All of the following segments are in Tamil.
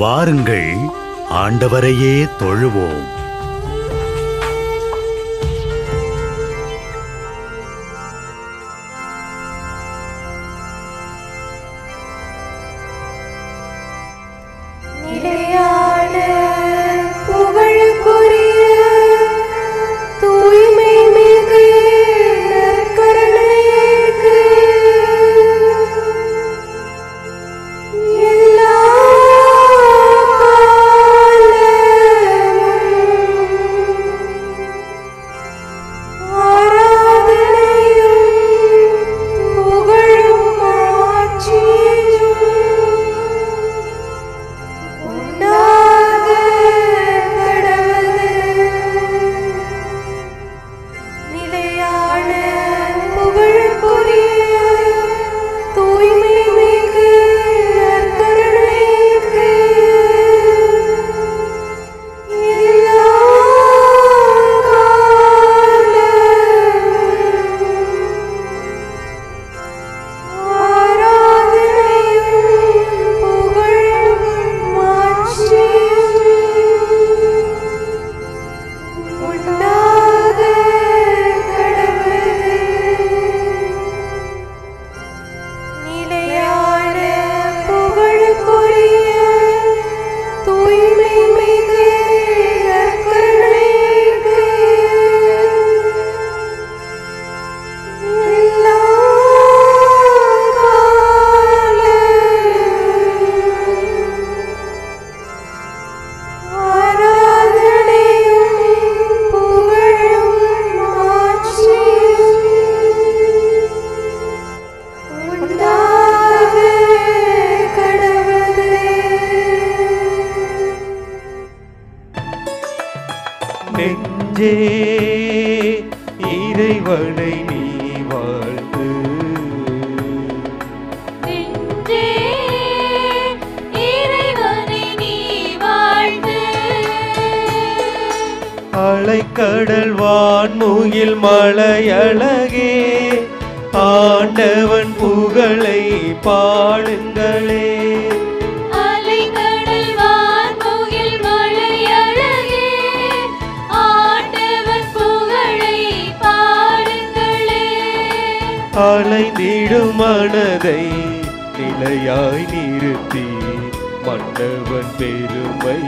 வாருங்கள், ஆண்டவரையே தொழுவோம். நெஞ்சே இறைவனை நீ வாழ்த்து. நெஞ்சே இறைவனை நீ வாழ்த்து. அலைக்கடல் வான்முகில் மலையழகே ஆண்டவன் புகழை பாடுங்களே. அலைந்திடும் மனதை நிலையாய் நிறுத்தி மன்னவன் பெருமை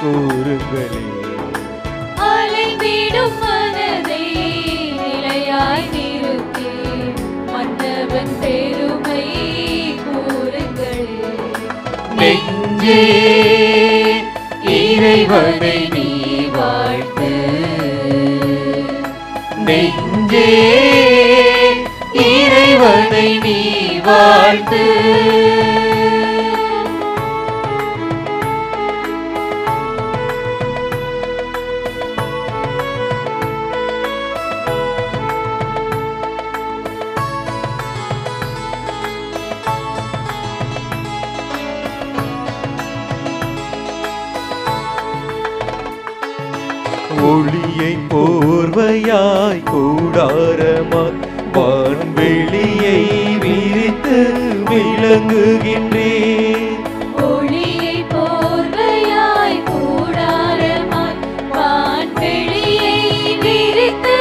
கூறுங்களே. அலைந்திடும் மனதை நிலையாய் நிறுத்தி மன்னவன் பெருமை கூறுங்களே. நெஞ்சே இறைவனை நீ வாழ்த்து. நெஞ்சே இறைவனை நீ வாழ்த்து. ஒளியை போர்வையாய் கூடாரமாய் வான்வெளியை விரித்து விளங்குகின்றேன். ஒளியை போர்வையாய் கூடாரமாய் வான்வெளியை விரித்து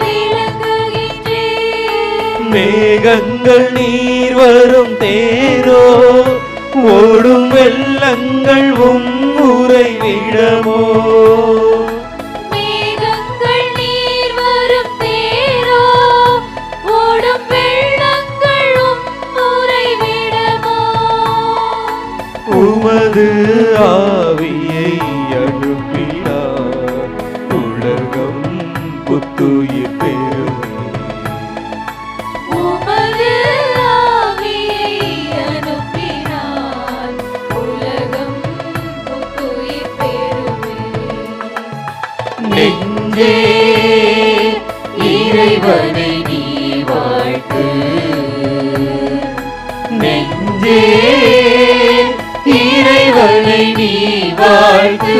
விளங்குகின்றேன். மேகங்கள் நீர் வரும் தேரோ ஓடும் வெள்ளங்கள் உறைவிடமோ. உமது ஆவியை அனுப்பினார் உலகம் புத்துயிர் பெறுமே. உமது ஆவியை அனுப்பினார் உலகம் புத்துயிர் பெறுமே. நெஞ்சே இறைவனை நீ வாழ்த்து. நெஞ்சே இறைவனை நீ வாழ்த்து.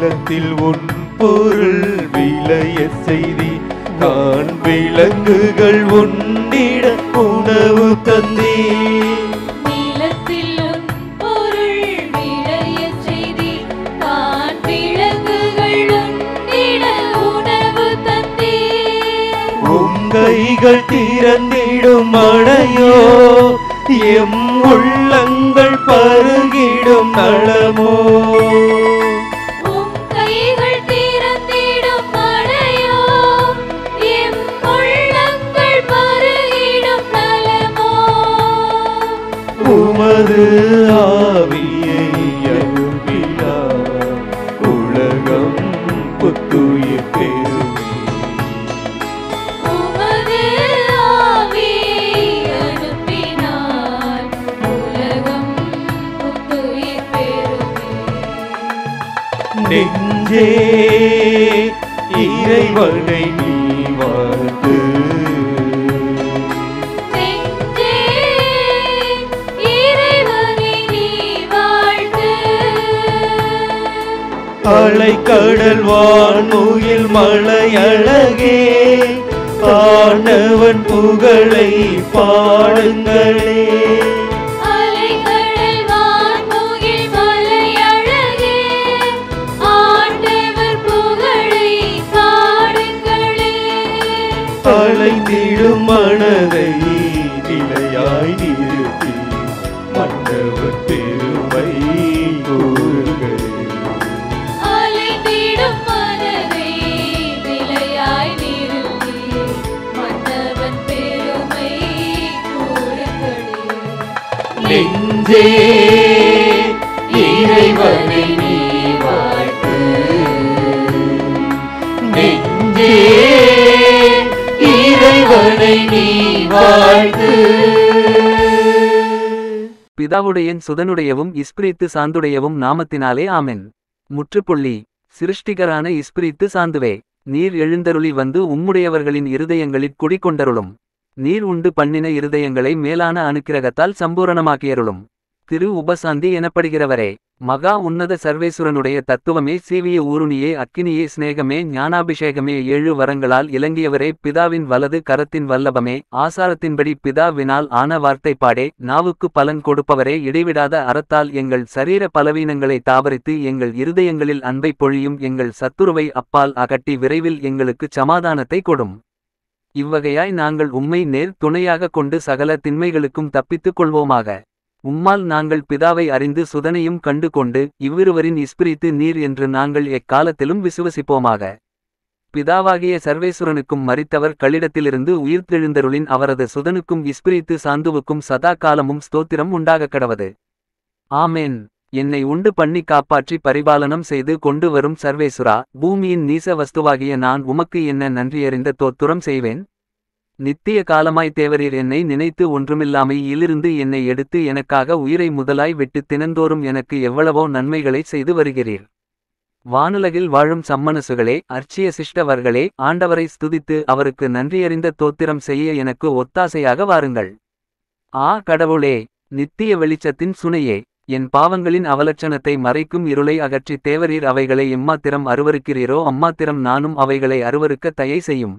நிலத்தில் உன் பொருள் விளைய செய்தி நான் விலங்குகள் உண்டிட உணவு தந்தே நீலத்தில் உன் பொருள் விளைய செய்தி கான் விலங்குகள் உண்டிட உணவு தந்தே கைகள் திறந்திடும் மழையோ எம் உள்ளங்கள் பருகிடும் நலமோ உம் கைகள் திறந்திடும் மழையோ எம் உள்ளங்கள் பருகிடும் நலமோ உமது ஆவியை அனுப்பினார் உலகம் புத்துயிர் பெறுமே உமது ஆவியை அனுப்பினார் உலகம் புத்துயிர் பெறுமே நெஞ்சே இறைவனை நீ வாழ்த்து நெஞ்சே இறைவனை நீ வாழ்த்து அலைக்கடல் வான்முகில் மலை அழகே ஆண்டவன் புகழை பாடுங்களே அலைக்கடல் வான்முகில் மலை அழகே ஆண்டவர் புகழை பாடுங்களே அலைந்திடும் மனதை நிலையாய் நிறுத்தி மன்னவர் பெருமை கூறுகளே அலைந்திடும் மனதை நிலையாய் நிறுத்தி மன்னவன் பெருமை கூறுங்களே நெஞ்சே இறைவனை நீ வாழ்த்து நெஞ்சே இறைவனை நீ வாழ்த்து பிதாவுடையன் சுதனுடையவும் இஸ்பிரித்து சாந்துடையவும் நாமத்தினாலே ஆமென். முற்றுப்புள்ளி. சிருஷ்டிகரான இஸ்பிரித்து சாந்துவே, நீர் எழுந்தருளி வந்து உம்முடையவர்களின் இருதயங்களிற் குடிகொண்டருளும். நீர் உண்டு பண்ணின இருதயங்களை மேலான அனுக்கிரகத்தால் சம்பூரணமாக்கியருளும். திரு உபசாந்தி எனப்படுகிறவரே, மகா உன்னத சர்வேசுரனுடைய தத்துவமே சீவிய ஊருணியே அக்கினியே சிநேகமே ஞானாபிஷேகமே 7 வரங்களால் இலங்கியவரே பிதாவின் வலது கரத்தின் வல்லபமே ஆசாரத்தின்படி பிதாவினால் ஆன வார்த்தைப்பாடே நாவுக்கு பலன் கொடுப்பவரே இடைவிடாத அறத்தால் எங்கள் சரீர பலவீனங்களை தாவரித்து எங்கள் இருதயங்களில் அன்பை பொழியும் எங்கள் சத்துருவை அப்பால் அகட்டி விரைவில் எங்களுக்குச் சமாதானத்தை கொடும். இவ்வகையாய் நாங்கள் உம்மை நேர் துணையாக கொண்டு சகல திண்மைகளுக்கும் தப்பித்துக் கொள்வோமாக. உம்மால் நாங்கள் பிதாவை அறிந்து சுதனையும் கண்டு கொண்டு இவ்விருவரின் இஸ்பிரித்து நீர் என்று நாங்கள் எக்காலத்திலும் விசுவசிப்போமாக. பிதாவாகிய சர்வேசுரனுக்கும் மரித்தவர் களிடத்திலிருந்து உயிர்த்தெழுந்தருளின் அவரது சுதனுக்கும் இஸ்பிரித்து சாந்துவுக்கும் சதா காலமும் ஸ்தோத்திரம் உண்டாகக் கடவது. ஆமேன். என்னை உண்டு பண்ணி காப்பாற்றி பரிபாலனம் செய்து கொண்டு வரும் சர்வேசுரா, பூமியின் நீச வஸ்துவாகிய நான் உமக்கு என்ன நன்றியறிந்த தோத்துரம் செய்வேன். நித்திய காலமாய் தேவரீர் என்னை நினைத்து ஒன்றுமில்லாமையிலிருந்து என்னை எடுத்து எனக்காக உயிரை முதலாய் விட்டு தினந்தோறும் எனக்கு எவ்வளவோ நன்மைகளை செய்து வருகிறீர். வானுலகில் வாழும் சம்மனசுகளே, அர்ச்சிய சிஷ்டவர்களே, ஆண்டவரை ஸ்துதித்து அவருக்கு நன்றியறிந்த தோத்திரம் செய்ய எனக்கு ஒத்தாசையாக வாருங்கள். ஆ கடவுளே, நித்திய வெளிச்சத்தின் சுனையே, என் பாவங்களின் அவலட்சணத்தை மறைக்கும் இருளை அகற்றி தேவரீர் அவைகளை எம்மாத்திரம் அருவருக்கிறீரோ அம்மாத்திரம் நானும் அவைகளை அருவருக்க தயை செய்யும்.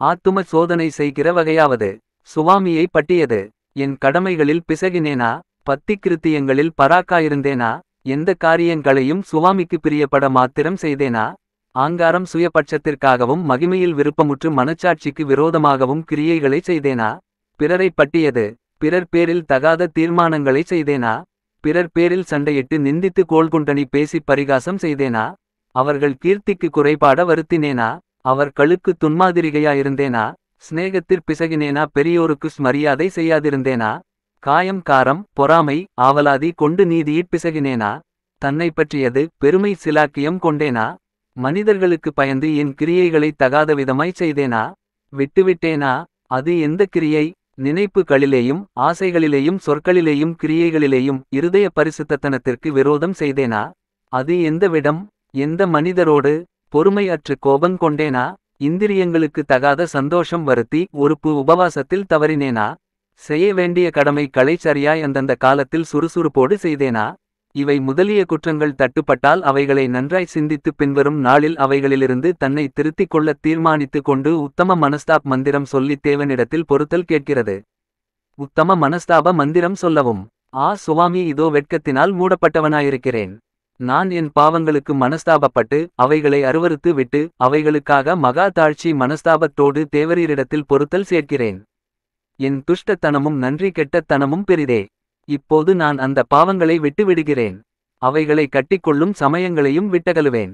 ஆத்தும சோதனை செய்கிற வகையாவது. சுவாமியை பட்டியது. என் கடமைகளில் பிசகினேனா, பத்திக்கிருத்தியங்களில் பராக்காயிருந்தேனா, எந்த காரியங்களையும் சுவாமிக்கு பிரியப்பட மாத்திரம் செய்தேனா, ஆங்காரம் சுயபட்சத்திற்காகவும் மகிமையில் விருப்பமுற்று மனச்சாட்சிக்கு விரோதமாகவும் கிரியைகளை செய்தேனா, பிறரை பட்டியது. பிறர் பேரில் தகாத தீர்மானங்களை செய்தேனா, பிறர் பேரில் சண்டையிட்டு நிந்தித்து கோள்குண்டனி பேசி பரிகாசம் செய்தேனா, அவர்கள் கீர்த்திக்கு குறைபாட வருத்தினேனா, அவர்களுக்கு துன்மாதிரிகையாயிருந்தேனா, சிநேகத்திற் பிசகினேனா, பெரியோருக்கு மரியாதை செய்யாதிருந்தேனா, காயம் காரம் பொறாமை ஆவலாதி கொண்டு நீதியிற் பிசகினேனா, தன்னை பற்றியது பெருமை சிலாக்கியம் கொண்டேனா, மனிதர்களுக்கு பயந்து என் கிரியைகளை தகாத விதமாய் செய்தேனா, விட்டுவிட்டேனா, அது எந்த கிரியை, நினைப்புகளிலேயும் ஆசைகளிலேயும் சொற்களிலேயும் கிரியைகளிலேயும் இருதய பரிசுத்தத்தனத்திற்கு விரோதம் செய்தேனா, அது எந்த விடம், எந்த மனிதரோடு, பொறுமை அற்று கோபங் கொண்டேனா, இந்திரியங்களுக்கு தகாத சந்தோஷம் வருத்தி ஒருப்பு உபவாசத்தில் தவறினேனா, செய்ய வேண்டிய கடமைகளை சரியாய் அந்தந்த காலத்தில் சுறுசுறுப்போடு செய்தேனா, இவை முதலிய குற்றங்கள் தட்டுப்பட்டால் அவைகளை நன்றாய் சிந்தித்து பின்வரும் நாளில் அவைகளிலிருந்து தன்னை திருத்திக் கொள்ள தீர்மானித்து கொண்டு உத்தம மனஸ்தாப் மந்திரம் சொல்லித் தேவனிடத்தில் பொறுத்தல் கேட்கிறது. உத்தம மனஸ்தாப மந்திரம் சொல்லவும். சுவாமி, இதோ வெட்கத்தினால் மூடப்பட்டவனாயிருக்கிறேன். நான் என் பாவங்களுக்கு மனஸ்தாபப்பட்டு அவைகளை அருவருத்து விட்டு அவைகளுக்காக மகா தாழ்ச்சி மனஸ்தாபத்தோடு தேவரீரிடத்தில் பொறுத்தல் சேர்க்கிறேன். என் துஷ்டத்தனமும் நன்றி கெட்டத்தனமும் பெரிதே. இப்போது நான் அந்த பாவங்களை விட்டு விடுகிறேன். அவைகளை கட்டிக்கொள்ளும் சமயங்களையும் விட்டகலுவேன்.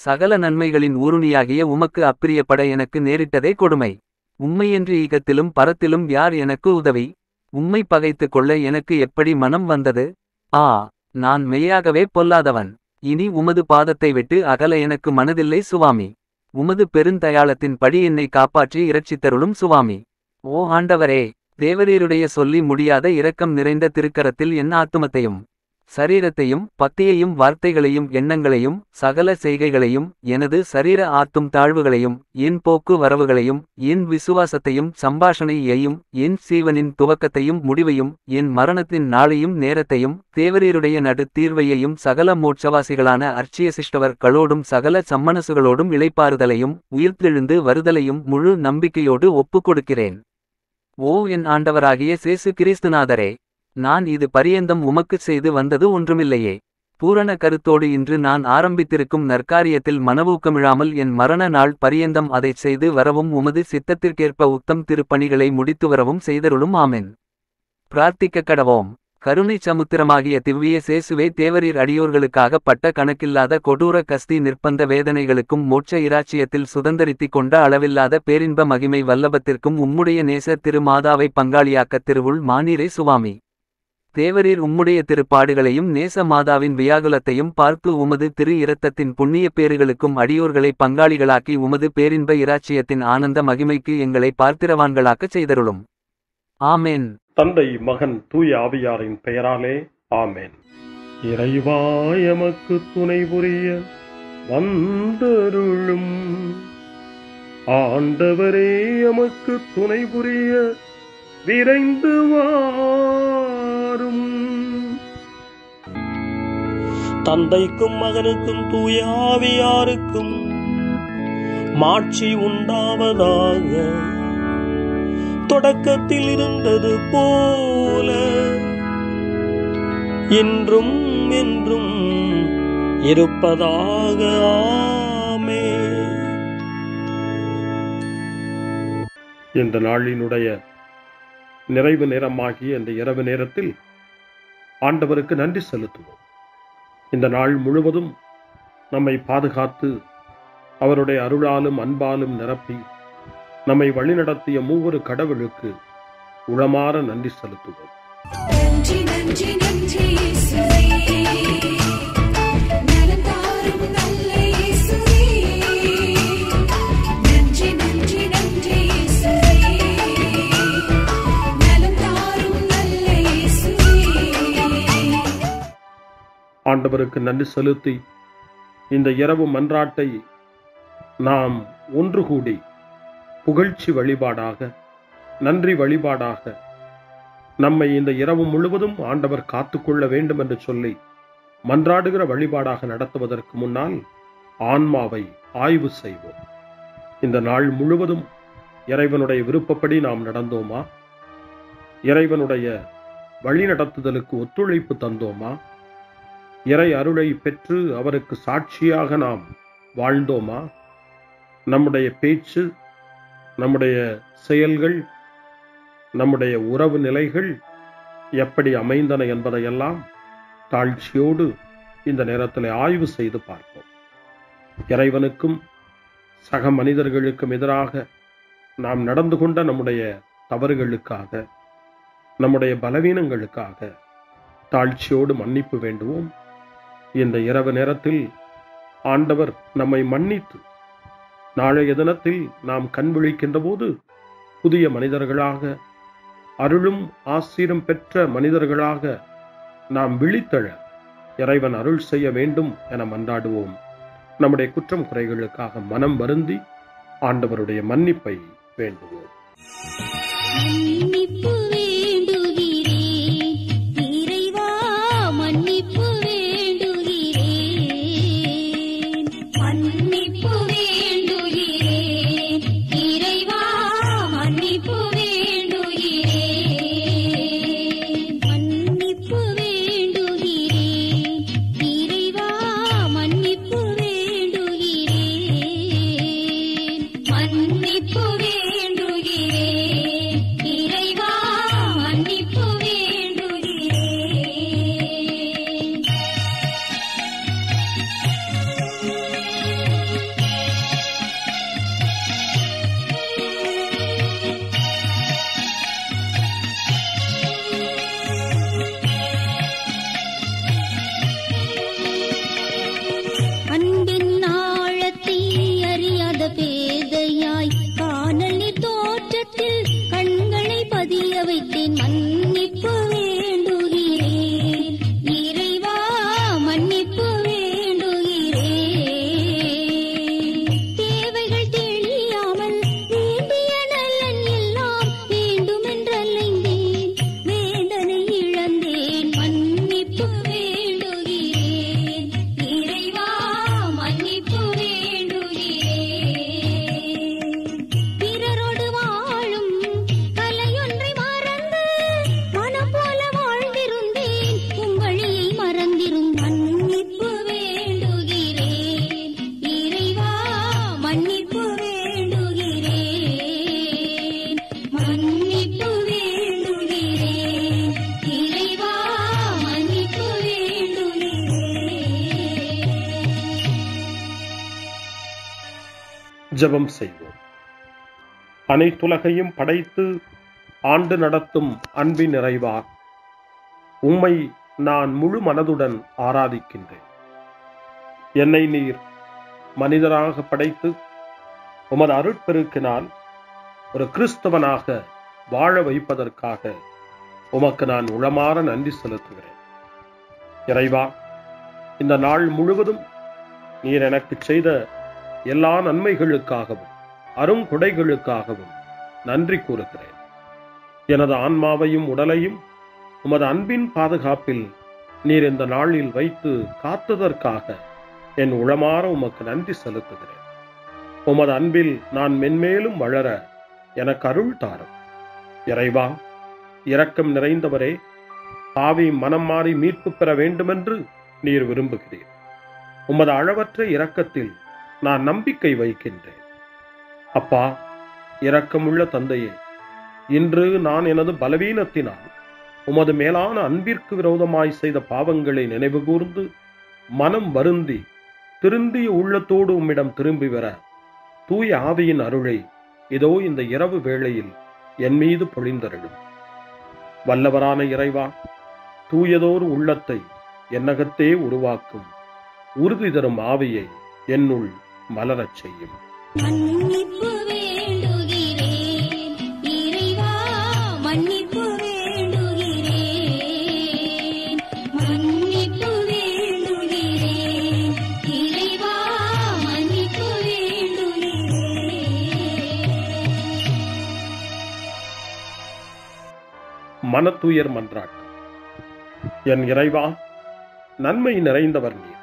சகல நன்மைகளின் ஊருணியாகிய உமக்கு அப்பிரியப்பட எனக்கு நேரிட்டதே கொடுமை. உம்மையென்று ஈகத்திலும் பரத்திலும் யார் எனக்கு உதவி? உம்மை பகைத்து கொள்ள எனக்கு எப்படி மனம் வந்தது? நான் மெய்யாகவே பொல்லாதவன். இனி உமது பாதத்தை விட்டு அகல எனக்கு மனதில்லை சுவாமி. உமது பெருந்தயாளத்தின் படி என்னை காப்பாற்றி இரட்சித்தருளும் சுவாமி. ஆண்டவரே, தேவரீருடைய சொல்லி முடியாத இரக்கம் நிறைந்த திருக்கரத்தில் என் ஆத்துமத்தையும் சரீரத்தையும் பத்தியையும் வார்த்தைகளையும் எண்ணங்களையும் சகல செய்கைகளையும் எனது சரீர ஆத்தும் தாழ்வுகளையும் என் போக்கு வரவுகளையும் என் விசுவாசத்தையும் சம்பாஷணையையும் என் சீவனின் துவக்கத்தையும் முடிவையும் என் மரணத்தின் நாளையும் நேரத்தையும் தேவரீருடைய நடு தீர்வையையும் சகல மோட்சவாசிகளான அர்ச்சியசிஷ்டவர் களோடும் சகல சம்மனசுகளோடும் இளைப்பாறுதலையும் உயிர்த்தெழுந்து வருதலையும் முழு நம்பிக்கையோடு ஒப்புக் கொடுக்கிறேன். என் ஆண்டவராகிய சேசு கிறிஸ்துநாதரே, நான் இது பரியந்தம் உமக்குச் செய்து வந்தது ஒன்றுமில்லையே. பூரண கருத்தோடு இன்று நான் ஆரம்பித்திருக்கும் நற்காரியத்தில் மனவூக்கமிழாமல் என் மரண நாள் பரியந்தம் அதைச் செய்து வரவும் உமது சித்தத்திற்கேற்ப உத்தம் திருப்பணிகளை முடித்து வரவும் செய்தருளும். ஆமென். பிரார்த்திக்க கடவோம். கருணை சமுத்திரமாகிய திவ்விய சேசுவே, தேவரீர் அடியோர்களுக்காக பட்ட கணக்கில்லாத கொடூர கஸ்தி நிர்பந்த வேதனைகளுக்கும் மோட்ச இராச்சியத்தில் சுதந்தரித்திக் கொண்ட அளவில்லாத பேரின்ப மகிமை வல்லபத்திற்கும் உம்முடைய நேச திரு மாதாவை பங்காளியாக்கத் திருவுள் மானீரே சுவாமி. தேவரீர் உம்முடைய திருப்பாடுகளையும் நேச மாதாவின் வியாகுலத்தையும் பார்த்து உமது திரு இரத்தத்தின் புண்ணிய பேறுகளுக்கும் அடியோர்களை பங்காளிகளாக்கி உமது பேரின்ப இராச்சியத்தின் ஆனந்த மகிமைக்கு எங்களை பார்த்திரவான்களாக்கச் செய்தருளும். ஆமென். தந்தை, மகன், தூய ஆவியாரின் பெயராலே ஆமென். இறைவா, எமக்கு துணை புரிய வந்தருளும். ஆண்டவரே, எமக்கு துணை புரிய விரைந்து வாரும். தந்தைக்கும் மகனுக்கும் தூய ஆவியாருக்கும் மாட்சி உண்டாவதாக. தொடக்கத்தில் இருந்தது போல இன்றும் என்றும் இருப்பதாக. ஆமென். இந்த நாளினுடைய நிறைவு நேரமாகிய இந்த இரவு நேரத்தில் ஆண்டவருக்கு நன்றி செலுத்துவோம். இந்த நாள் முழுவதும் நம்மை பாதுகாத்து அவருடைய அருளாலும் அன்பாலும் நிரப்பி நம்மை வழிநடத்திய மூவரு கடவுளுக்கு உளமாற நன்றி செலுத்துவோம். நன்றி நன்றி நன்றி இயேசுவே, நலம் தாரும் நல்ல இயேசுவே. நன்றி நன்றி நன்றி இயேசுவே, நலம் தாரும் நல்ல இயேசுவே. ஆண்டவருக்கு நன்றி செலுத்தி இந்த இரவு மன்றாட்டை நாம் ஒன்று கூடி புகழ்ச்சி வழிபாடாக, நன்றி வழிபாடாக நம்மை இந்த இரவு முழுவதும் ஆண்டவர் காத்துக்கொள்ள வேண்டும் என்று சொல்லி மன்றாடுகிற வழிபாடாக நடத்துவதற்கு முன்னால் ஆன்மாவை ஆய்வு செய்வோம். இந்த நாள் முழுவதும் இறைவனுடைய விருப்பப்படி நாம் நடந்தோமா? இறைவனுடைய வழிநடத்துதலுக்கு ஒத்துழைப்பு தந்தோமா? இறை அருளை பெற்று அவருக்கு சாட்சியாக நாம் வாழ்ந்தோமா? நம்முடைய பேச்சு, நம்முடைய செயல்கள், நம்முடைய உறவு நிலைகள் எப்படி அமைந்தன என்பதையெல்லாம் தாழ்ச்சியோடு இந்த நேரத்தில் ஆய்வு செய்து பார்ப்போம். இறைவனுக்கும் சக மனிதர்களுக்கும் எதிராக நாம் நடந்து கொண்ட நம்முடைய தவறுகளுக்காக, நம்முடைய பலவீனங்களுக்காக தாழ்ச்சியோடு மன்னிப்பு வேண்டுவோம். இந்த இரவு நேரத்தில் ஆண்டவர் நம்மை மன்னித்து நாளைய தினத்தில் நாம் கண் விழிக்கின்ற போது புதிய மனிதர்களாக, அருளும் ஆசீரும் பெற்ற மனிதர்களாக நாம் விழித்தெழ இறைவன் அருள் செய்ய வேண்டும் என மன்றாடுவோம். நம்முடைய குற்றம் குறைகளுக்காக மனம் வருந்தி ஆண்டவருடைய மன்னிப்பை வேண்டுவோம். மன்னிப்பு வேண்டுகிறேன் இறைவா, மன்னிப்பு நெஞ்சத்தில் கண்களை பதிய வைத்தேன் மன்னிப்பு வேண்டுகிறேன் இறைவா மன்னிப்பு வேண்டுகிறேன் தேவைகள் தெரியாமல் வேண்டிய நலன் எல்லாம் வேண்டுமென்றலைந்தேன் வேதனை இழந்தேன் மன்னிப்பு வேண்டுகிறேன் இறைவா மன்னிப்பு வேண்டுகிறேன் பிறரோடு வாழும் கலையொன்றை மறந்து மனம் போல வாழ்ந்திருந்தேன் உங்களியை மறந்திரும் மன்னிப்பு வேண்டுகிறேன் இறைவா மன்னிப்பு வேண்டுகிறேன் மன்னிப்பு வேண்டுகிறேன் இறைவா மன்னிப்பு வேண்டுகிறேன். ஜெபம் செய்வோம். அனைத்துலகையும் படைத்து ஆண்டு நடத்தும் அன்பின் நிறைவா, உம்மை நான் முழு மனதுடன் ஆராதிக்கின்றேன். என்னை நீர் மனிதராக படைத்து உமது அருட்பெருக்கினால் ஒரு கிறிஸ்தவனாக வாழ வைப்பதற்காக உமக்கு நான் உளமாற நன்றி செலுத்துகிறேன். இறைவா, இந்த நாள் முழுவதும் நீர் எனக்கு செய்த எல்லா நன்மைகளுக்காகவும் அருங்கொடைகளுக்காகவும் நன்றி கூறுகிறேன். எனது ஆன்மாவையும் உடலையும் உமது அன்பின் பாதுகாப்பில் நீர் இந்த நாளில் வைத்து காத்ததற்காக என் உளமாற உமக்கு நன்றி செலுத்துகிறேன். உமது அன்பில் நான் மென்மேலும் வளர எனக்கு அருள் தாரும். இறைவா, இரக்கம் நிறைந்தவரே, பாவி மனம் மாறி மீட்பு பெற வேண்டுமென்று நீர் விரும்புகிறீர். உமது அளவற்ற இரக்கத்தில் நான் நம்பிக்கை வைக்கின்றேன். அப்பா, இரக்கமுள்ள தந்தையே, இன்று நான் எனது பலவீனத்தினால் உமது மேலான அன்பிற்கு விரோதமாய் செய்த பாவங்களை நினைவு கூர்ந்து மனம் வருந்தி திருந்திய உள்ளத்தோடு உம்மிடம் திரும்பி வர தூய ஆவியின் அருளை இதோ இந்த இரவு வேளையில் என் மீது பொழிந்தருளும். வல்லவரான இறைவா, தூயதோர் உள்ளத்தை என்னகத்தே உருவாக்கும் உறுதி தரும் ஆவியை என்னுள் மலரச் செய்யும். மன்னிப்பு வேண்டுகிறேன் இறைவா மன்னிப்பு வேண்டுகிறேன் மன்னிப்பு வேண்டுகிறேன் இறைவா மன்னிப்பு வேண்டுகிறேன். மனத்துயர் மன்றாட்டு. என் இறைவா, நன்மை நிறைந்தவர் நீர்,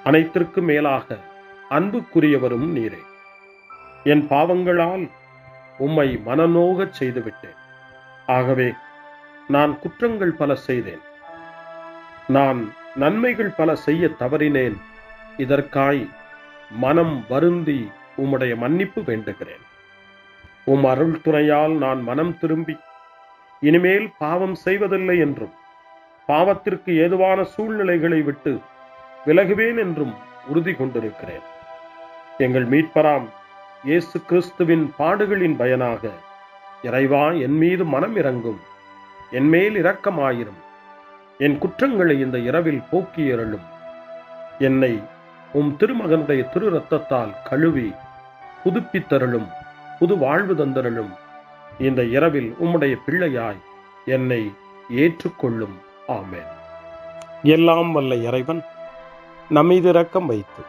அனைத்திற்கும் மேலாக அன்புக்குரியவரும் நீரே. என் பாவங்களால் உம்மை மனநோகச் செய்துவிட்டேன். ஆகவே நான் குற்றங்கள் பல செய்தேன். நான் நன்மைகள் பல செய்ய தவறினேன். இதற்காய் மனம் வருந்தி உம்முடைய மன்னிப்பு வேண்டுகிறேன். உம் அருள் துணையால் நான் மனம் திரும்பி இனிமேல் பாவம் செய்வதில்லை என்றும் பாவத்திற்கு ஏதுவான சூழ்நிலைகளை விட்டு விலகுவேன் என்றும் உறுதி கொண்டிருக்கிறேன். எங்கள் மீட்பராம் இயேசு கிறிஸ்துவின் பாடுகளின் பயனாக இறைவா, என் மீது மனம் இறங்கும், என் மேல் இரக்கமாயிரும். என் குற்றங்களை இந்த இரவில் போக்கியருளும். என்னை உம் திருமகனுடைய திரு இரத்தத்தால் கழுவி புதுப்பித்தருளும், புது வாழ்வு தந்தருளும். இந்த இரவில் உம்முடைய பிள்ளையாய் என்னை ஏற்றுக்கொள்ளும். ஆமென். எல்லாம் வல்ல இறைவன் நம்மீது இரக்கம் வைத்து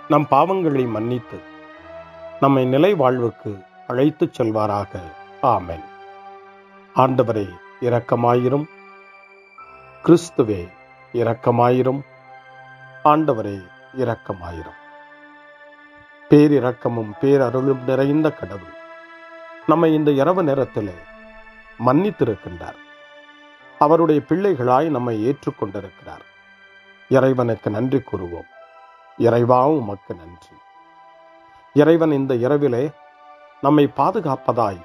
நம் பாவங்களை மன்னித்து நம்மை நிலை வாழ்வுக்கு அழைத்துச் செல்வாராக. ஆமென். ஆண்டவரே இரக்கமாயிரும். கிறிஸ்துவே இரக்கமாயிரும். ஆண்டவரே இரக்கமாயிரும். பேரிரக்கமும் பேரருளும் நிறைந்த கடவுள் நம்மை இந்த இரவு நேரத்திலே மன்னித்திருக்கின்றார். அவருடைய பிள்ளைகளாய் நம்மை ஏற்றுக்கொண்டிருக்கிறார். இறைவனுக்கு நன்றி கூறுவோம். இறைவா, உமக்கு நன்றி. இறைவன் இந்த இரவிலே நம்மை பாதுகாப்பதாய்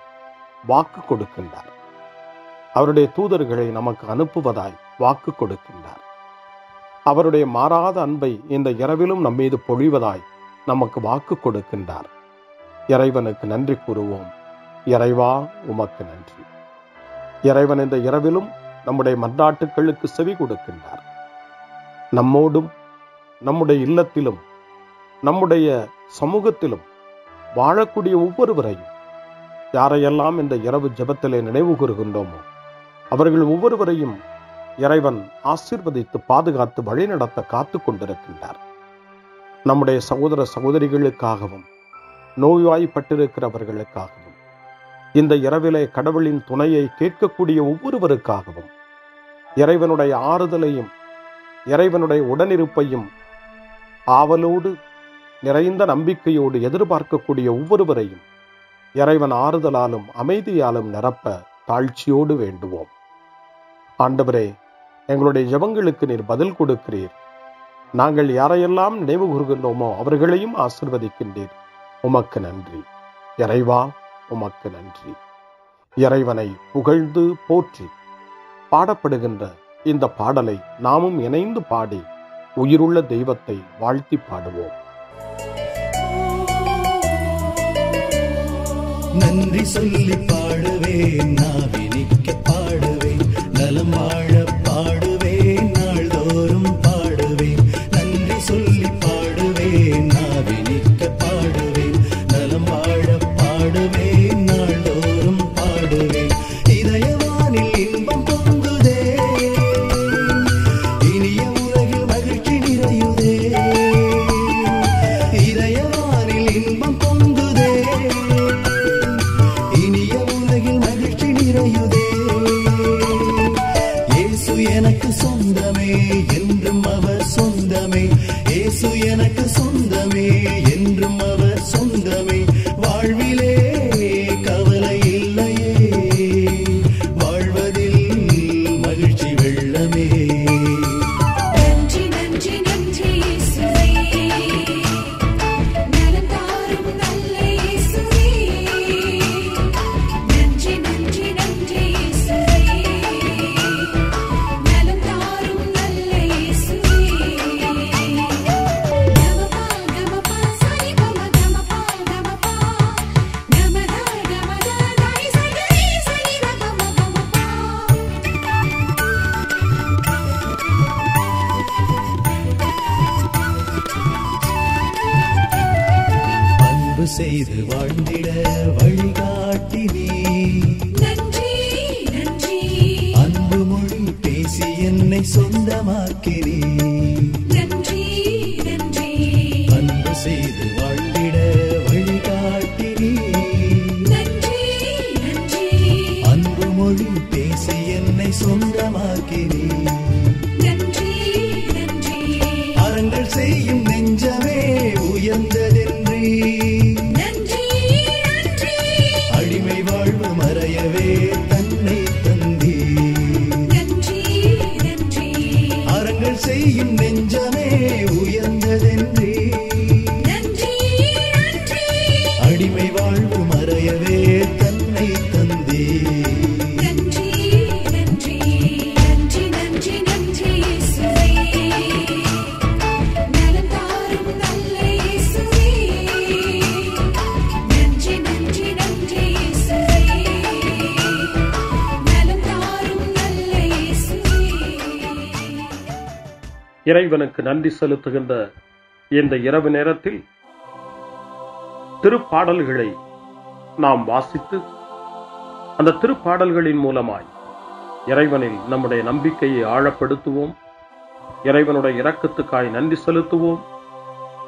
வாக்கு கொடுக்கின்றார். அவருடைய தூதர்களை நமக்கு அனுப்புவதாய் வாக்கு கொடுக்கின்றார். அவருடைய மாறாத அன்பை இந்த இரவிலும் நம்மீது பொழிவதாய் நமக்கு வாக்கு கொடுக்கின்றார். இறைவனுக்கு நன்றி கூறுவோம். இறைவா, உமக்கு நன்றி. இறைவன் இந்த இரவிலும் நம்முடைய மன்றாட்டுக்களுக்கு செவி கொடுக்கின்றார். நம்மோடும் நம்முடைய இல்லத்திலும் நம்முடைய சமூகத்திலும் வாழக்கூடிய ஒவ்வொருவரையும் யாரையெல்லாம் இந்த இரவு ஜெபத்திலே நினைவு கூறுகின்றோமோ அவர்கள் ஒவ்வொருவரையும் இறைவன் ஆசீர்வதித்து பாதுகாத்து வழிநடத்த காத்து கொண்டிருக்கின்றார். நம்முடைய சகோதர சகோதரிகளுக்காகவும் நோய்வாய்ப்பட்டிருக்கிறவர்களுக்காகவும் இந்த இரவிலே கடவுளின் துணையை கேட்கக்கூடிய ஒவ்வொருவருக்காகவும் இறைவனுடைய ஆறுதலையும் இறைவனுடைய உடனிருப்பையும் ஆவலோடு நிறைந்த நம்பிக்கையோடு எதிர்பார்க்கக்கூடிய ஒவ்வொருவரையும் இறைவன் ஆறுதலாலும் அமைதியாலும் நிரப்ப தாழ்ச்சியோடு வேண்டுவோம். ஆண்டவரே, எங்களுடைய ஜெபங்களுக்கு நீர் பதில் கொடுக்கிறீர். நாங்கள் யாரையெல்லாம் நினைவு கூறுகின்றோமோ அவர்களையும் ஆசீர்வதிக்கின்றீர். உமக்கு நன்றி. இறைவா, உமக்கு நன்றி. இறைவனை புகழ்ந்து போற்றி பாடப்படுகின்ற இந்த பாடலை நாமும் இணைந்து பாடி உயிருள்ள தெய்வத்தை வாழ்த்தி பாடுவோம். நன்றி சொல்லி பாடுவேன், நாவினிக்க பாடுவேன், நலம் வாழ பாடுவேன், நாள்தோறும் பாடுவேன். நன்றி சொல்லி பாடுவேன், நாவினிக்க பாடுவேன், நலம் வாழ பாடுவேன், நாள்தோறும் பாடுவேன். இதயவானில் இன்பம் பொங்குதே, இனிய உலகில் மகிழ்ச்சி நிறையுதே. இதயவானில் இன்பம் பொங்குதே, இனிய உலகில் மகிழ்ச்சி நிறையுதே. இயேசு எனக்கு சொந்தமே, என்றும் அவர் சொந்தமே. இயேசு எனக்கு சொந்தமே, என்றும் அவர் சொந்தமே. வாழ்விலே கவலை இல்லையே, வாழ்வதில் மகிழ்ச்சி வெள்ளமே. நன்றி நன்றி நன்றி இயேசுவே, நலம் தாரும் நல்ல இயேசுவே. நன்றி நன்றி நன்றி இயேசுவே, நலம் தாரும் நல்ல இயேசுவே. கமபா கமபா சரி கமபா கமபா கமதா கமதா தை சரி சரி கமபா. அன்பு செய்து வாழ்ந்திட வழிகாட்டி நீ, நன்றி நன்றி அன்பு மொழி பேசி என்னை சொந்தமாக்கி நீ. நன்றி நன்றி அன்பு செய்து வாழ்ந்திட வழிகாட்டி நீ, நன்றி நன்றி அன்பு மொழி பேசி என்னை சொந்தமாக்கி நீ. நன்றி நன்றி அறங்கள் செய்யும் நெஞ்சமே உயர்ந்ததென்றி, நன்றி நன்றி அடிமை வாழ்வு மறையவே தன்னை தந்தி. நன்றி நன்றி அறங்கள் செய்யும் நெஞ்சமே உயர்ந்ததென்றி, நன்றி நன்றி அடிமை வாழ்வு மறையவே தன்னை தந்தி. நன்றி நன்றி நன்றி நன்றி நன்றி இயேசுவே, நலம் தாரும் நல்ல இயேசுவே. நன்றி நன்றி நன்றி இயேசுவே, நலம் தாரும் நல்ல இயேசுவே. இறைவனுக்கு நன்றி செலுத்துகின்ற இந்த இரவு நேரத்தில் திருப்பாடல்களை நாம் வாசித்து அந்த திருப்பாடல்களின் மூலமாய் இறைவனில் நம்முடைய நம்பிக்கையை ஆழப்படுத்துவோம். இறைவனுடைய இரக்கத்துக்காய் நன்றி செலுத்துவோம்.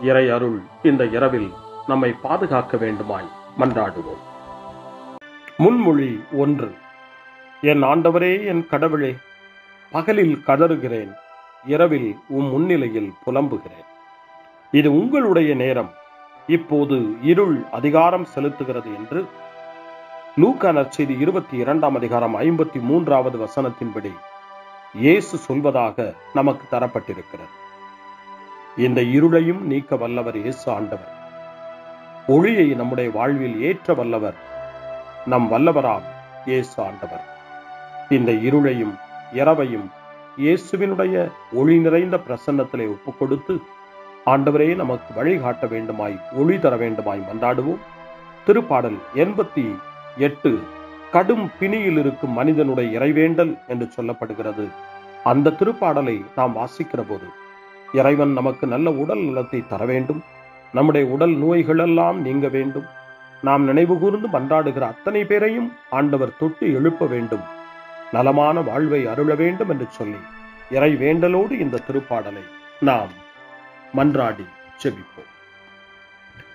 இறை அருள் இந்த இரவில் நம்மை பாதுகாக்க வேண்டுமாய் மன்றாடுவோம். முன்மொழி 1. என் ஆண்டவரே, என் கடவுளே, பகலில் கதறுகிறேன், இரவில் முன்னிலையில் புலம்புகிறேன். இது உங்களுடைய நேரம், இப்போது இருள் அதிகாரம் செலுத்துகிறது என்று லூக்கா நற்செய்தி 22ஆம் அதிகாரம் 53வது வசனத்தின்படி இயேசு சொல்வதாக நமக்கு தரப்பட்டிருக்கிறது. இந்த இருளையும் நீக்க வல்லவர் இயேசு ஆண்டவர். ஒளியை நம்முடைய வாழ்வில் ஏற்ற வல்லவர் நம் வல்லவராம் இயேசு ஆண்டவர். இந்த இருளையும் இரவையும் இயேசுவினுடைய ஒளி நிறைந்த பிரசன்னத்திலே ஒப்புக் கொடுத்து ஆண்டவரே நமக்கு வழிகாட்ட வேண்டுமாய் ஒளி தர வேண்டுமாய் மன்றாடுவோம். திருப்பாடல் 88 கடும் பிணியில் இருக்கும் மனிதனுடைய இறைவேண்டல் என்று சொல்லப்படுகிறது. அந்த திருப்பாடலை நாம் வாசிக்கிற போது இறைவன் நமக்கு நல்ல உடல் நலத்தை தர வேண்டும், நம்முடைய உடல் நோய்களெல்லாம் நீங்க வேண்டும், நாம் நினைவு கூர்ந்து மன்றாடுகிற அத்தனை பேரையும் ஆண்டவர் தொட்டு எழுப்ப வேண்டும், நலமான வாழ்வை அருள வேண்டும் என்று சொல்லி இறை வேண்டலோடு இந்த திருப்பாடலை நாம் மன்றாடி ஜெபிப்போம்.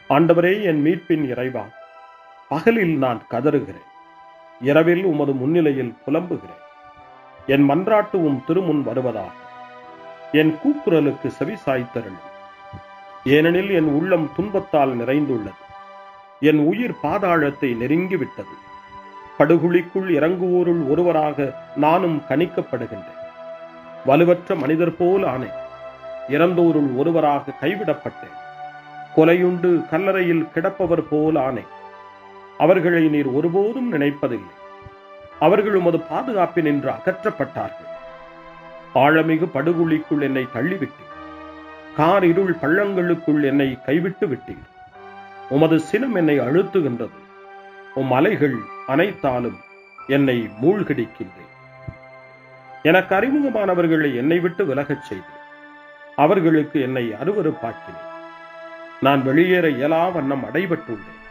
ஆண்டவரே, என் மீட்பின் இறைவா, பகலில் நான் கதறுகிறேன், இரவில் உமது முன்னிலையில் புலம்புகிறேன். என் மன்றாட்டு உம் திருமுன் வருவதாக என் கூக்குரலுக்கு செவி சாய்த்தருளும். ஏனெனில் என் உள்ளம் துன்பத்தால் நிறைந்துள்ளது, என் உயிர் பாதாளத்தை நெருங்கிவிட்டது. படுகுழிக்குள் இறங்குவோருள் ஒருவராக நானும் கணிக்கப்படுகின்றேன். வலுவற்ற மனிதர் போல் ஆனேன், இறந்தோருள் ஒருவராக கைவிடப்பட்டேன். கொலையுண்டு கல்லறையில் கிடப்பவர் போல் ஆனேன். அவர்களை நீர் ஒருபோதும் நினைப்பதில்லை. அவர்கள் உமது பாதுகாப்பினின்று அகற்றப்பட்டார்கள். ஆழமிகு படுகுழிக்குள் என்னை தள்ளிவிட்டீர், கார் இருள் பள்ளங்களுக்குள் என்னை கைவிட்டு விட்டீர். உமது சினம் என்னை அழுத்துகின்றது, உம் அலைகள் அனைத்தாலும் என்னை மூழ்கடிக்கின்றேன். எனக்கு அறிமுகமானவர்களை என்னை விட்டு விலகச் செய்து அவர்களுக்கு என்னை அருவருப்பாக்கினேன். நான் வெளியேற இயலா வண்ணம் அடைபட்டுள்ளேன்.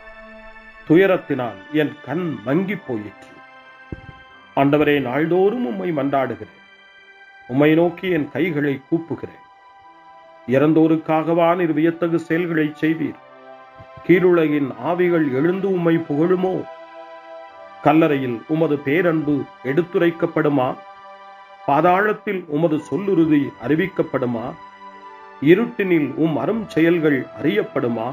துயரத்தினால் என் கண் மங்கி போயிற்று. ஆண்டவரே, நாள்தோறும் உம்மை மன்றாடுகிறேன். உம்மை நோக்கி என் கைகளை கூப்புகிறேன். இறந்தோருக்காகவா நீர் வியத்தகு செயல்களை செய்வீர்? கீழுலகின் ஆவிகள் எழுந்து உம்மை புகழுமோ? கல்லறையில் உமது பேரன்பு எடுத்துரைக்கப்படுமா? பாதாளத்தில் உமது சொல்லுறுதி அறிவிக்கப்படுமா? இருட்டினில் உம் அரும் செயல்கள் அறியப்படுமா?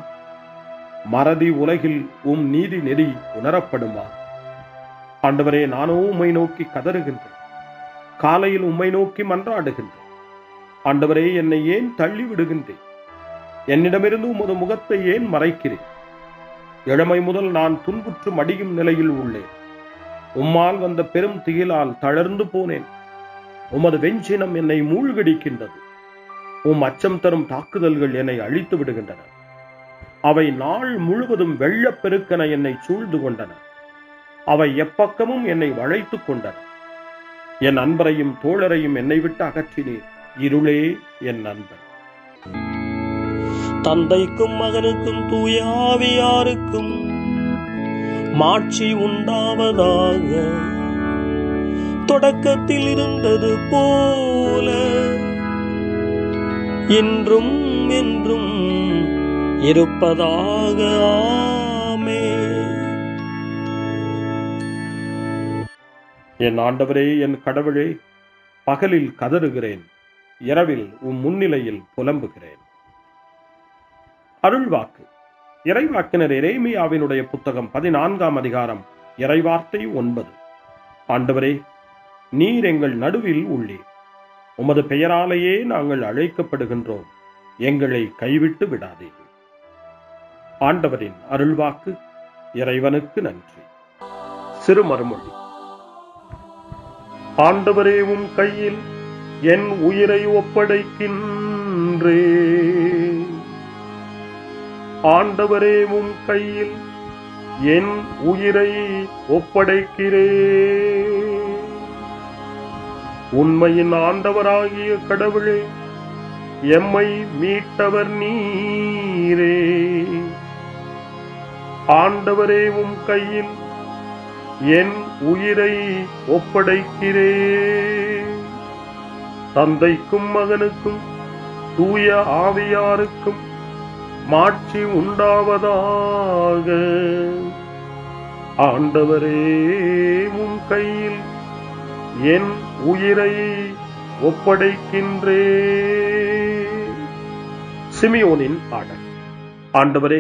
மறதி உலகில் உம் நீதி நெறி உணரப்படுமா? ஆண்டவரே, நானோ உம்மை நோக்கி கதறுகின்றேன். காலையில் உம்மை நோக்கி மன்றாடுகின்றேன். ஆண்டவரே, என்னை ஏன் தள்ளி விடுகின்றேன்? என்னிடமிருந்து உமது முகத்தை ஏன் மறைக்கிறேன்? இளமை முதல் நான் துன்புற்று மடியும் நிலையில் உள்ளேன். உம்மால் வந்த பெரும் திகிலால் தளர்ந்து போனேன். உமது வெஞ்சினம் என்னை மூழ்கடிக்கின்றது. உம் அச்சம் தரும் தாக்குதல்கள் என்னை அழித்து விடுகின்றன. அவை நாள் முழுவதும் வெள்ளப்பெருக்கென என்னை சூழ்ந்து கொண்டன. அவை எப்பக்கமும் என்னை வளைத்துக் கொண்டன. என் அன்பரையும் தோழரையும் என்னை விட்டு அகற்றினீர். இருளே என் நண்பன். தந்தைக்கும் மகனுக்கும் தூய ஆவியாருக்கும் மாட்சி உண்டாவதாக. தொடக்கத்தில் இருந்தது போல இன்றும் என்றும் இருப்பதாக. ஆமென். என் ஆண்டவரே, என் கடவுளே, பகலில் கதறுகிறேன், இரவில் உம் முன்னிலையில் புலம்புகிறேன். அருள்வாக்கு. இறைவாக்கினர் எரேமியாவினுடைய புத்தகம் 14ஆம் அதிகாரம் இறைவார்த்தை 9. ஆண்டவரே, நீர் எங்கள் நடுவில் உள்ளீர். உமது பெயராலேயே நாங்கள் அழைக்கப்படுகின்றோம். எங்களை கைவிட்டு விடாதீர்கள். ஆண்டவரின் அருள்வாக்கு. இறைவனுக்கு நன்றி. சிறுமறுமொழி. ஆண்டவரே, உம் கையில் என் உயிரை ஒப்படைக்கின்றேன். ஆண்டவரே, உம் கையில் என் உயிரை ஒப்படைக்கிறேன். உண்மையின் ஆண்டவராகிய கடவுளே, எம்மை மீட்டவர் நீரே. ஆண்டவரே, உம் கையில் என் உயிரை ஒப்படைக்கிறேன். தந்தைக்கும் மகனுக்கும் தூய ஆவியாருக்கும் மாட்சி உண்டாவதாக. ஆண்டவரே, உம் கையில் என் உயிரை ஒப்படைக்கின்றேன். சிமியோனின் பாடல். ஆண்டவரே,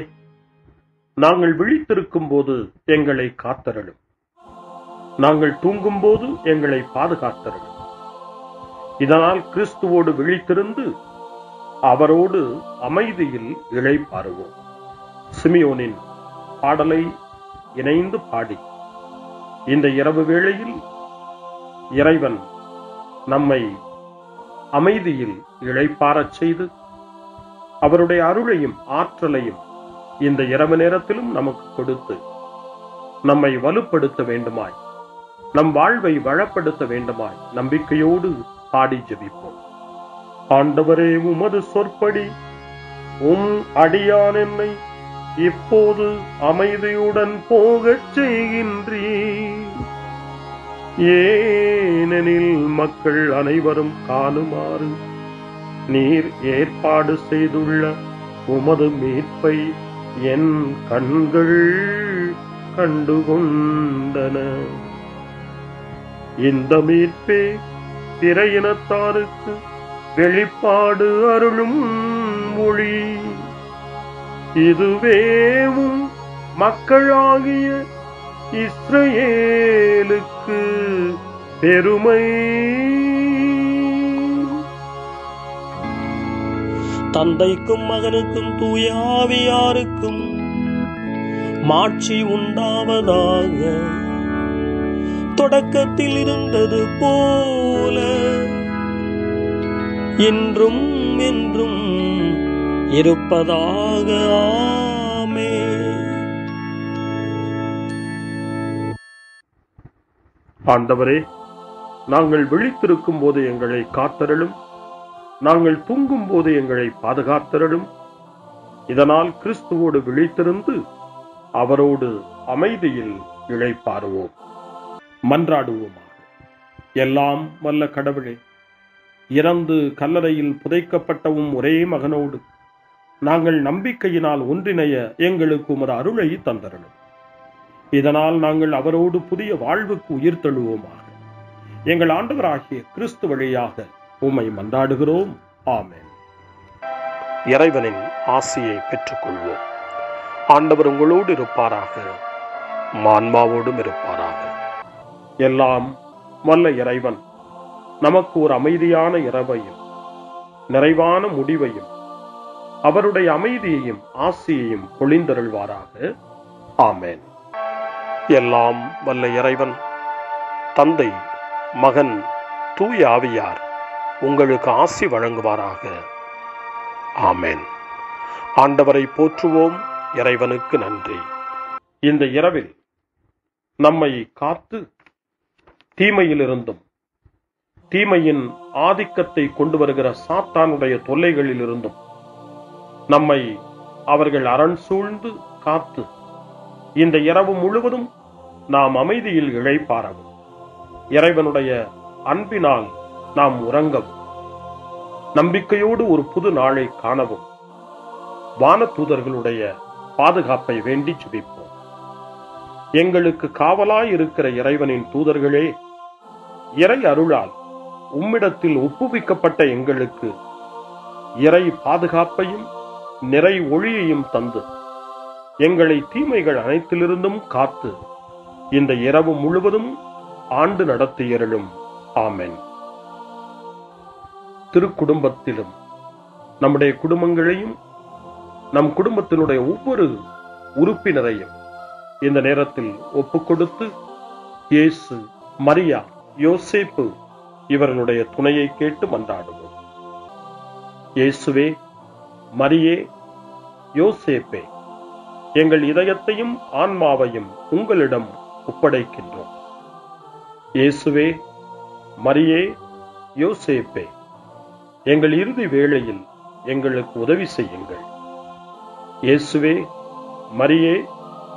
நாங்கள் விழித்திருக்கும் போது எங்களை காத்தருளும். நாங்கள் தூங்கும் போது எங்களை பாதுகாத்தருளும். இதனால் கிறிஸ்துவோடு விழித்திருந்து அவரோடு அமைதியில் இளைப்பாறுவோம். சிமியோனின் பாடலை இணைந்து பாடி இந்த இரவு வேளையில் இறைவன் நம்மை அமைதியில் இளைப்பாறச் செய்து அவருடைய அருளையும் ஆற்றலையும் இந்த இரவு நேரத்திலும் நமக்கு கொடுத்து நம்மை வலுப்படுத்த வேண்டுமாய், நம் வாழ்வை வளப்படுத்த வேண்டுமாய் நம்பிக்கையோடு பாடி ஜெபிப்போம். ஆண்டவரே, உமது சொற்படி உம் அடியான் என்னை இப்போது அமைதியுடன் போகச் செய்கின்றீர். ஏனெனில் மக்கள் அனைவரும் காணுமாறு நீர் ஏற்பாடு செய்துள்ள உமது மீட்பை என் கண்கள் கண்டுகொண்டன. இந்த மீட்பே பிற இனத்தாருக்கு வெளிப்பாடு அருளும் மொழி. இதுவேவும் மக்களாகிய இஸ்ரவேலுக்கு பெருமை. தந்தைக்கும் மகனுக்கும் தூய ஆவியாருக்கும் மாட்சி உண்டாவதாக. தொடக்கத்தில் இருந்தது போல இன்றும் என்றும் இருப்பதாக. ஆமென். ஆண்டவரே, நாங்கள் விழித்திருக்கும் போது எங்களை காத்தருளும், நாங்கள் தூங்கும் போது எங்களை பாதுகாத்தருளும். இதனால் கிறிஸ்துவோடு விழித்திருந்து அவரோடு அமைதியில் இளைப்பாறுவோம். மன்றாடுவோமாக. எல்லாம் வல்ல கடவுளே, இறந்து கல்லறையில் புதைக்கப்பட்டவும் ஒரே மகனோடு நாங்கள் நம்பிக்கையினால் ஒன்றிணைய எங்களுக்கு உமது அருளை தந்தருளும். இதனால் நாங்கள் அவரோடு புதிய வாழ்வுக்கு உயிர் தழுவோமாக. எங்கள் ஆண்டவராகிய கிறிஸ்து வழியாக உம்மை மன்றாடுகிறோம். ஆமென். இறைவனின் ஆசியை பெற்றுக்கொள்வோம். ஆண்டவர் உங்களோடு இருப்பாராக, ஆன்மாவோடும் இருப்பாராக. எல்லாம் வல்ல இறைவன் நமக்கு ஒரு அமைதியான இரவையும் நிறைவான முடிவையும் அவருடைய அமைதியையும் ஆசியையும் பொழிந்தருள்வாராக. ஆமென். எல்லாம் வல்ல இறைவன் தந்தை, மகன், தூய ஆவியார் உங்களுக்கு ஆசி வழங்குவாராக. ஆமென். ஆண்டவரை போற்றுவோம். இறைவனுக்கு நன்றி. இந்த இரவில் நம்மை காத்து தீமையிலிருந்தும் தீமையின் ஆதிக்கத்தை கொண்டு வருகிற சாத்தானுடைய தொல்லைகளிலிருந்தும் நம்மை அவர்கள் அரண் சூழ்ந்து காத்து இந்த இரவு முழுவதும் நாம் அமைதியில் இளைப்பாறவும், இறைவனுடைய அன்பினால் நாம் உறங்கவும், நம்பிக்கையோடு ஒரு புது நாளை காணவும் வானதூதர்களுடைய பாதுகாப்பை வேண்டி ஜெபிப்போம். எங்களுக்கு காவலாய் இருக்கிற இறைவனின் தூதர்களே, இறை அருளால் உம்மிடத்தில் ஒப்புவிக்கப்பட்ட எங்களுக்கு இறை பாதுகாப்பையும் நிறை ஒளியையும் தந்து எங்களை தீமைகள் அனைத்திலிருந்தும் காத்து இந்த இரவு முழுவதும் ஆண்டு நடத்தியருளும். ஆமென். திருக்குடும்பத்திலும் நம்முடைய குடும்பங்களையும் நம் குடும்பத்தினுடைய ஒவ்வொரு உறுப்பினரையும் இந்த நேரத்தில் ஒப்புக்கொடுத்து இயேசு, மரியா, யோசேப்பு இவர்களுடைய துணையை கேட்டு மன்றாடுவோம். இயேசுவே, மரியே, யோசேப்பே, எங்கள் இதயத்தையும் ஆன்மாவையும் உங்களிடம் ஒப்படைக்கின்றோம். இயேசுவே, மரியே, யோசேப்பே, எங்கள் இறுதி வேளையில் எங்களுக்கு உதவி செய்யுங்கள். இயேசுவே, மரியே,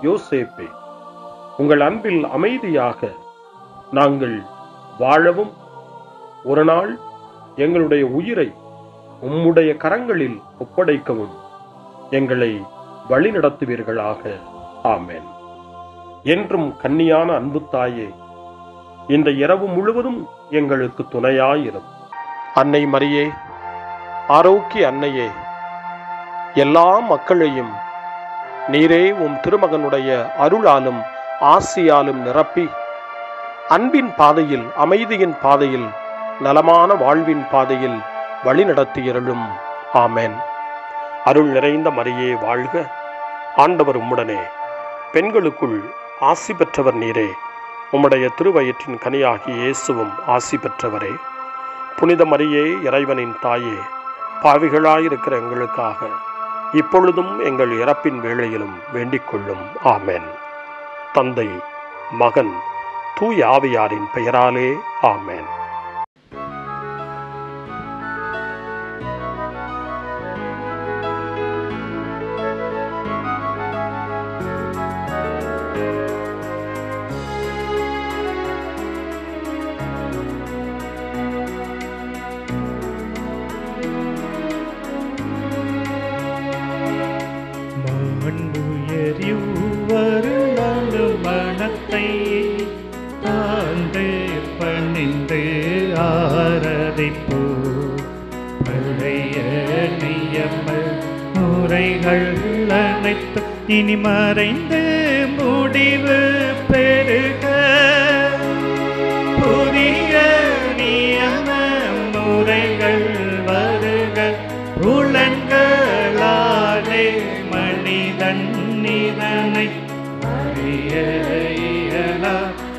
யோசேப்பே, உங்கள் அன்பில் அமைதியாக நாங்கள் வாழவும் ஒரு நாள் எங்களுடைய உயிரை உம்முடைய கரங்களில் ஒப்படைக்கவும் எங்களை வழிநடத்துவீர்களாக. ஆமென். என்றும் கன்னியான அன்பு தாயே, இந்த இரவு முழுவதும் எங்களுக்கு துணையாயிரும். அன்னை மரியே, ஆரோக்கிய அன்னையே, எல்லா மக்களையும் நீரே உம் திருமகனுடைய அருளாலும் ஆசியாலும் நிரப்பி அன்பின் பாதையில், அமைதியின் பாதையில், நலமான வாழ்வின் பாதையில் வழிநடத்தியருளும். ஆமென். அருள் நிறைந்த மரியே வாழ்க. ஆண்டவர் உம்முடனே, பெண்களுக்குள் ஆசி பெற்றவர் நீரே. உம்முடைய திருவயிற்றின் கனியாகிய இயேசுவும் ஆசி பெற்றவரே. புனித மரியே, இறைவனின் தாயே, பாவிகளாயிருக்கிற எங்களுக்காக இப்பொழுதும் எங்கள் இறப்பின் வேளையிலும் வேண்டிக் கொள்ளும். ஆமென். தந்தை, மகன், தூய ஆவியாரின் பெயராலே. ஆமென். பாதத்தை தாழ்ந்து பணிந்து ஆராதிப்போ. பழைய நியம முறைகள் அனைத்தும் இனி மறைந்து முடிவு பெறுக. புதிய நியம முறைகள் வருக. புலன்களாலே மனிதன் இதனை அறிய இயலா.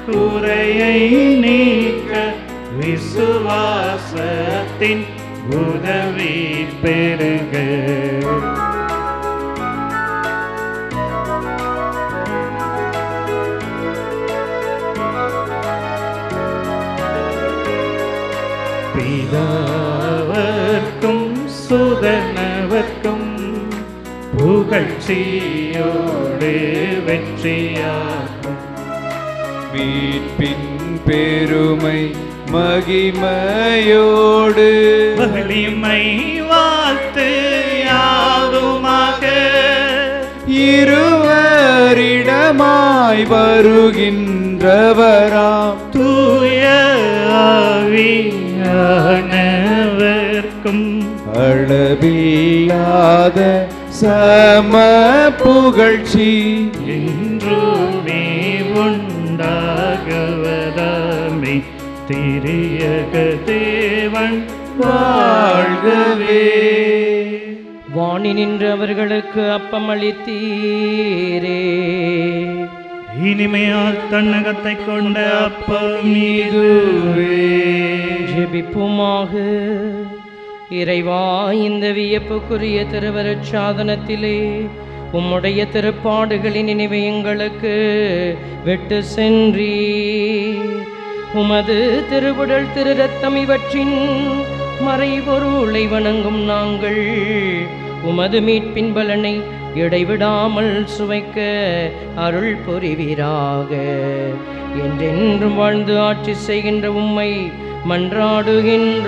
குறையை நீக்க விசுவாசத்தின் உதவி பெறுக. பிதாவர்க்கும் சுதனவர்க்கும் புகழ்ச்சியோடு வெற்றியாகும். மீட்பின் பெருமை மகிமையோடு வலிமை வாழ்த்து யாதுமாக. இருவரிடமாய் வருகின்றவராம் தூய ஆவியானவர்க்கும் அளவில்லாத சம புகழ்ச்சி என்றுமே உண்டாகுவதாமே. திரியக தேவன் வாழ்கவே. வாணி நின்று அவர்களுக்கு அப்பம் அளித்தீரே. இனிமையால் தன்னகத்தை கொண்ட அப்பம் இதுவே. ஜெபிப்போமாக. இறைவா, இந்த வியப்புக்குரிய திருவருட் சாதனத்திலே உம்முடைய திருப்பாடுகளின் நினைவை எங்களுக்கு விட்டு சென்றீர். உமது திருவுடல் திரு ரத்தம் இவற்றின் மறைபொருளை வணங்கும் நாங்கள் உமது மீட்பின் பலனை இடைவிடாமல் சுவைக்க அருள் புரிவீராக. என்றென்றும் வாழ்ந்து ஆட்சி செய்கின்ற உம்மை மன்றாடுகின்றோம்.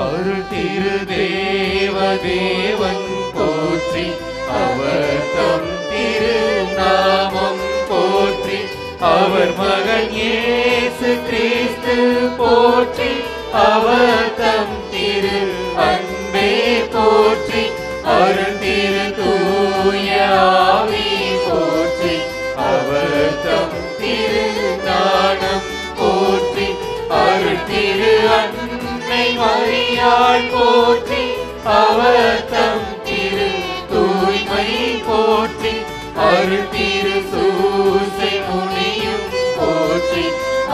அருள் திரு தேவன் போற்றி. அவர் தம் திரு நாமம் போற்றி. அவர் மகன் இயேசு கிறிஸ்து போற்றி. அவர் தம் திரு அன்பே போற்றி. அருள் திரு தூய ஆவி போற்றி. அவர் தம் திரு ஞானம் போற்றி. அருள் திரு அன்னை மரியாள் போற்றி. அவர் தம் திரு தூய்மை போற்றி. அருள் திரு சூசை முனியும் போற்றி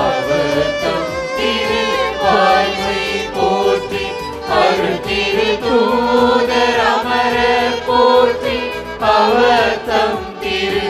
அவர் தம் திரு வாய்மை போற்றி அருள் திரு தூதர் அமர போற்றி அவர் தம் திரு